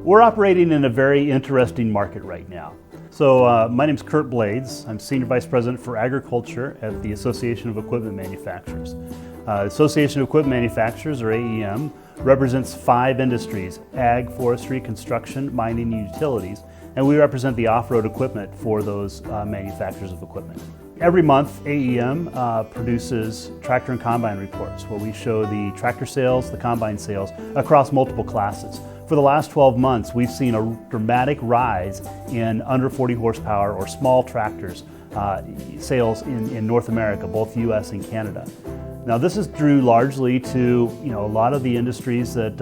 We're operating in a very interesting market right now. So my name is Kurt Blades. I'm Senior Vice President for Agriculture at the Association of Equipment Manufacturers. Association of Equipment Manufacturers, or AEM, represents 5 industries: ag, forestry, construction, mining, and utilities. And we represent the off-road equipment for those manufacturers of equipment. Every month, AEM produces tractor and combine reports where we show the tractor sales, the combine sales across multiple classes. For the last 12 months, we've seen a dramatic rise in under 40 horsepower or small tractors sales in North America, both US and Canada. Now this is due largely to a lot of the industries that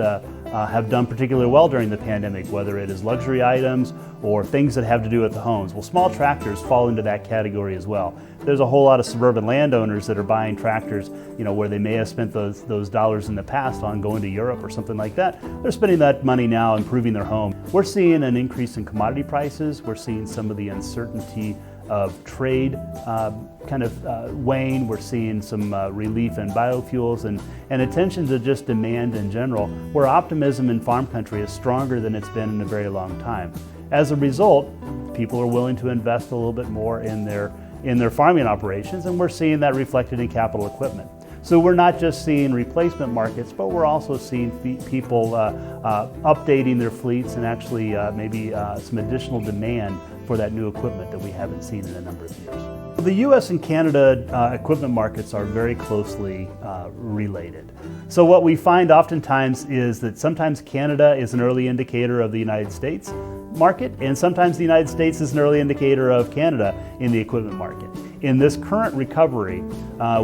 have done particularly well during the pandemic, whether it is luxury items or things that have to do with the homes. Well, small tractors fall into that category as well. There's a whole lot of suburban landowners that are buying tractors, where they may have spent those dollars in the past on going to Europe or something like that. They're spending that money now improving their home. We're seeing an increase in commodity prices. We're seeing some of the uncertainty of trade wane. We're seeing some relief in biofuels and attention to just demand in general, where optimism in farm country is stronger than it's been in a very long time. As a result, people are willing to invest a little bit more in their farming operations, and we're seeing that reflected in capital equipment. So we're not just seeing replacement markets, but we're also seeing people updating their fleets and actually maybe some additional demand for that new equipment that we haven't seen in a number of years. The US and Canada equipment markets are very closely related. So what we find oftentimes is that sometimes Canada is an early indicator of the United States market, and sometimes the United States is an early indicator of Canada in the equipment market. In this current recovery,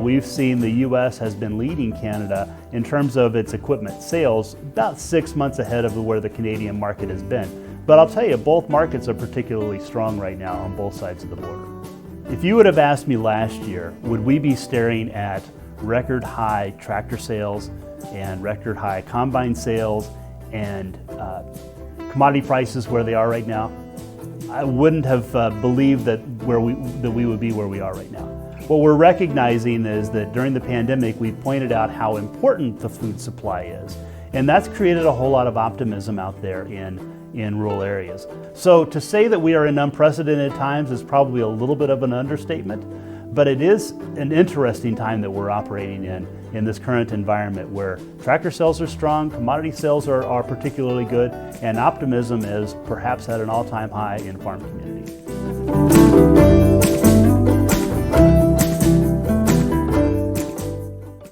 we've seen the US has been leading Canada in terms of its equipment sales about 6 months ahead of where the Canadian market has been. But I'll tell you, both markets are particularly strong right now on both sides of the border. If you would have asked me last year, would we be staring at record high tractor sales and record high combine sales and commodity prices where they are right now, I wouldn't have believed that we would be where we are right now. What we're recognizing is that during the pandemic, we pointed out how important the food supply is, and that's created a whole lot of optimism out there in rural areas. So to say that we are in unprecedented times is probably a little bit of an understatement, but it is an interesting time that we're operating in this current environment where tractor sales are strong, commodity sales are particularly good, and optimism is perhaps at an all-time high in farm community.